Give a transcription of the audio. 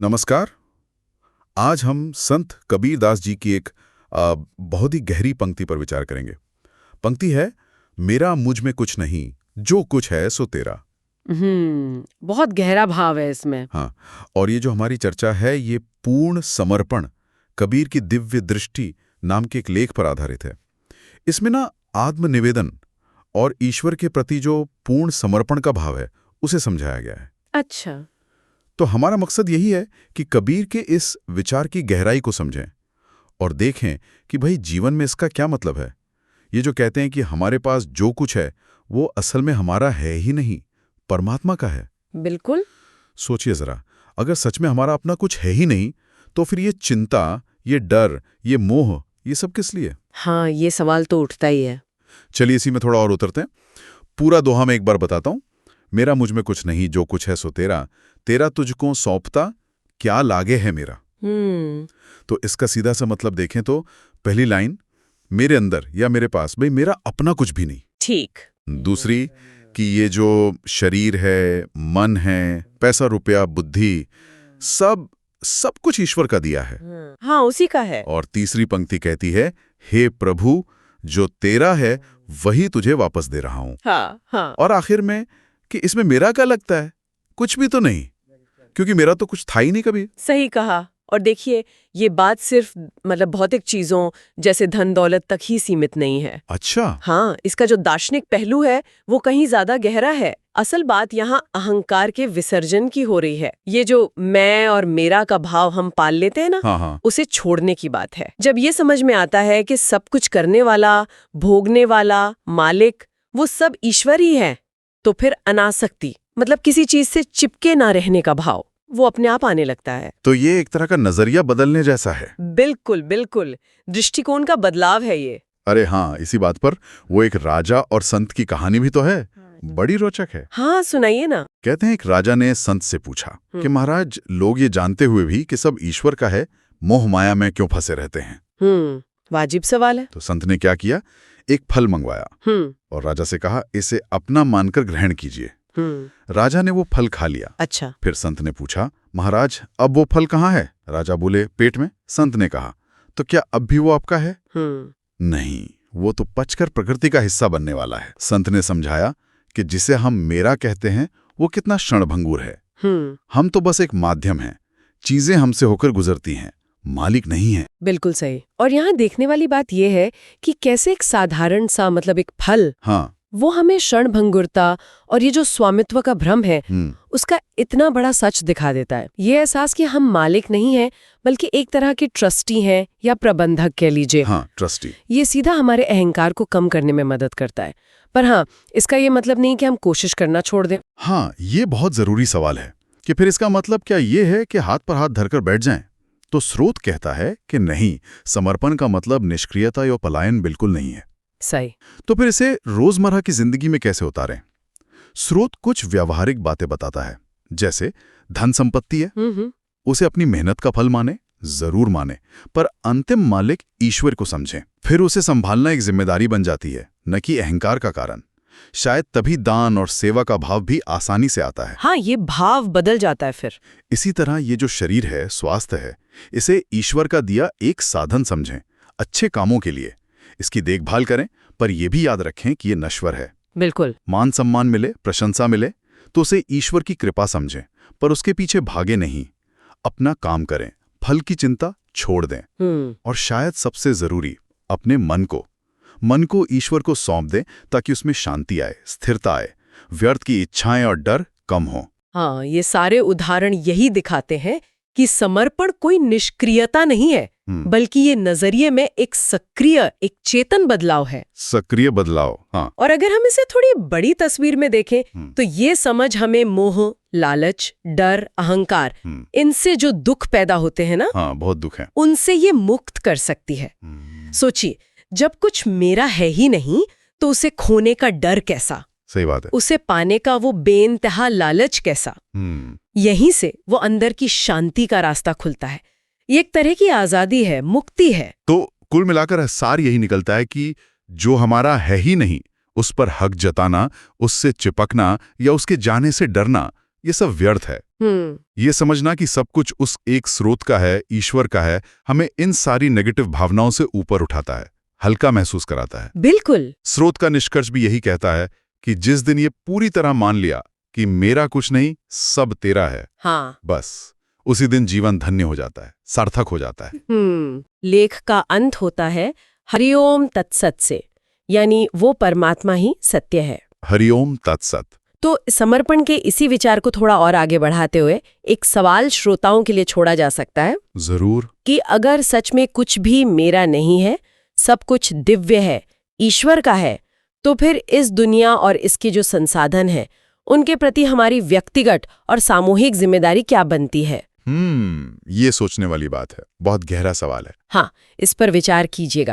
नमस्कार। आज हम संत कबीरदास जी की एक बहुत ही गहरी पंक्ति पर विचार करेंगे। पंक्ति है, मेरा मुझ में कुछ नहीं, जो कुछ है सो तेरा। बहुत गहरा भाव है इसमें। हाँ, और ये जो हमारी चर्चा है ये पूर्ण समर्पण कबीर की दिव्य दृष्टि नाम के एक लेख पर आधारित है। इसमें ना आत्मनिवेदन और ईश्वर के प्रति जो पूर्ण समर्पण का भाव है उसे समझाया गया है। अच्छा। तो हमारा मकसद यही है कि कबीर के इस विचार की गहराई को समझें और देखें कि भाई जीवन में इसका क्या मतलब है। ये जो कहते हैं कि हमारे पास जो कुछ है वो असल में हमारा है ही नहीं, परमात्मा का है। बिल्कुल। सोचिए जरा, अगर सच में हमारा अपना कुछ है ही नहीं तो फिर ये चिंता, ये डर, ये मोह, ये सब किस लिए? हाँ, ये सवाल तो उठता ही है। चलिए इसी में थोड़ा और उतरते हैं। पूरा दोहा मैं एक बार बताता हूं। मेरा मुझ में कुछ नहीं, जो कुछ है सो तेरा, तेरा तुझको सौंपता, क्या लागे है मेरा। तो इसका सीधा सा मतलब देखें तो पहली लाइन, मेरे अंदर या मेरे पास भाई मेरा अपना कुछ भी नहीं। ठीक। दूसरी कि ये जो शरीर है, मन है, पैसा रुपया, बुद्धि, सब सब कुछ ईश्वर का दिया है। हाँ, उसी का है। और तीसरी पंक्ति कहती है, हे प्रभु, जो तेरा है वही तुझे वापस दे रहा हूं। हाँ। और आखिर में कि इसमें मेरा क्या लगता है? कुछ भी तो नहीं, क्योंकि मेरा तो कुछ था ही नहीं कभी। सही कहा। और देखिए, ये बात सिर्फ भौतिक चीजों जैसे धन दौलत तक ही सीमित नहीं है। अच्छा। हाँ, इसका जो दार्शनिक पहलू है वो कहीं ज्यादा गहरा है। असल बात यहाँ अहंकार के विसर्जन की हो रही है। ये जो मैं और मेरा का भाव हम पाल लेते हैं ना, हाँ। उसे छोड़ने की बात है। जब ये समझ में आता है कि सब कुछ करने वाला, भोगने वाला, मालिक वो सब ईश्वर ही है, तो फिर अनासक्ति किसी चीज से चिपके ना रहने का भाव वो अपने आप आने लगता है। तो ये एक तरह का नजरिया बदलने जैसा है। बिल्कुल बिल्कुल, दृष्टिकोण का बदलाव है ये। अरे हाँ, इसी बात पर वो एक राजा और संत की कहानी भी तो है, बड़ी रोचक है। हाँ, सुनाइए ना। कहते हैं एक राजा ने संत से पूछा कि महाराज, लोग ये जानते हुए भी कि सब ईश्वर का है, मोह माया में क्यों फंसे रहते हैं? वाजिब सवाल है। तो संत ने क्या किया, एक फल मंगवाया और राजा से कहा, इसे अपना मानकर ग्रहण कीजिए। राजा ने वो फल खा लिया। अच्छा। फिर संत ने पूछा, महाराज अब वो फल कहाँ है? राजा बोले, पेट में। संत ने कहा, तो क्या अब भी वो आपका है? नहीं, वो तो पचकर प्रकृति का हिस्सा बनने वाला है। संत ने समझाया कि जिसे हम मेरा कहते हैं वो कितना क्षणभंगुर है। हम तो बस एक माध्यम हैं, चीजें हमसे होकर गुजरती हैं, मालिक नहीं है। बिल्कुल सही। और यहाँ देखने वाली बात यह है कि कैसे एक साधारण सा एक फल, हाँ, वो हमें क्षणभंगुरता और ये जो स्वामित्व का भ्रम है उसका इतना बड़ा सच दिखा देता है। ये एहसास कि हम मालिक नहीं हैं बल्कि एक तरह के ट्रस्टी हैं या प्रबंधक कह लीजिए। हाँ, ट्रस्टी। ये सीधा हमारे अहंकार को कम करने में मदद करता है। पर हाँ, इसका ये मतलब नहीं कि हम कोशिश करना छोड़ दें। हाँ, ये बहुत जरूरी सवाल है कि फिर इसका मतलब क्या ये है कि हाथ पर हाथ धरकर बैठ जाएं? तो स्रोत कहता है कि नहीं, समर्पण का मतलब निष्क्रियता या पलायन बिल्कुल नहीं है। सही। तो फिर इसे रोजमर्रा की जिंदगी में कैसे उतारें? स्रोत कुछ व्यावहारिक बातें बताता है, जैसे धन संपत्ति है, उसे अपनी मेहनत का फल माने, जरूर माने, पर अंतिम मालिक ईश्वर को समझें। फिर उसे संभालना एक जिम्मेदारी बन जाती है, न कि अहंकार का कारण। शायद तभी दान और सेवा का भाव भी आसानी से आता है। हाँ, ये भाव बदल जाता है फिर। इसी तरह ये जो शरीर है, स्वास्थ्य है, इसे ईश्वर का दिया एक साधन समझें, अच्छे कामों के लिए। इसकी देखभाल करें, पर यह भी याद रखें कि ये नश्वर है। बिल्कुल। मान सम्मान मिले, प्रशंसा मिले तो उसे ईश्वर की कृपा समझें, पर उसके पीछे भागे नहीं। अपना काम करें, फल की चिंता छोड़ दें। और शायद सबसे जरूरी, अपने मन को ईश्वर को सौंप दें ताकि उसमें शांति आए, स्थिरता आए, व्यर्थ की इच्छाएं और डर कम हो। हाँ, ये सारे उदाहरण यही दिखाते हैं कि समर्पण कोई निष्क्रियता नहीं है, बल्कि ये नजरिए में एक सक्रिय, एक चेतन बदलाव है। सक्रिय बदलाव। हाँ। और अगर हम इसे थोड़ी बड़ी तस्वीर में देखें तो ये समझ हमें मोह, लालच, डर, अहंकार, इनसे जो दुख पैदा होते हैं ना, हाँ, बहुत दुख है, उनसे ये मुक्त कर सकती है। सोचिए, जब कुछ मेरा है ही नहीं तो उसे खोने का डर कैसा, सही बात है, उसे पाने का वो बेइंतहा लालच कैसा। यहीं से वो अंदर की शांति का रास्ता खुलता है। ये एक तरह की आजादी है, मुक्ति है। तो कुल मिलाकर सार यही निकलता है कि जो हमारा है ही नहीं उस पर हक जताना, उससे चिपकना या उसके जाने से डरना ये सब व्यर्थ है। ये समझना कि सब कुछ उस एक स्रोत का है, ईश्वर का है, हमें इन सारी नेगेटिव भावनाओं से ऊपर उठाता है, हल्का महसूस कराता है। बिल्कुल। स्रोत का निष्कर्ष भी यही कहता है कि जिस दिन ये पूरी तरह मान लिया कि मेरा कुछ नहीं, सब तेरा है, हाँ। बस उसी दिन जीवन धन्य हो जाता है, सार्थक हो जाता है। लेख का अंत होता है हरिओम तत्सत से, यानी वो परमात्मा ही सत्य है। हरिओम तत्सत। तो समर्पण के इसी विचार को थोड़ा और आगे बढ़ाते हुए एक सवाल श्रोताओं के लिए छोड़ा जा सकता है। जरूर। कि अगर सच में कुछ भी मेरा नहीं है, सब कुछ दिव्य है, ईश्वर का है, तो फिर इस दुनिया और इसके जो संसाधन हैं, उनके प्रति हमारी व्यक्तिगत और सामूहिक जिम्मेदारी क्या बनती है? ये सोचने वाली बात है, बहुत गहरा सवाल है। हाँ, इस पर विचार कीजिएगा।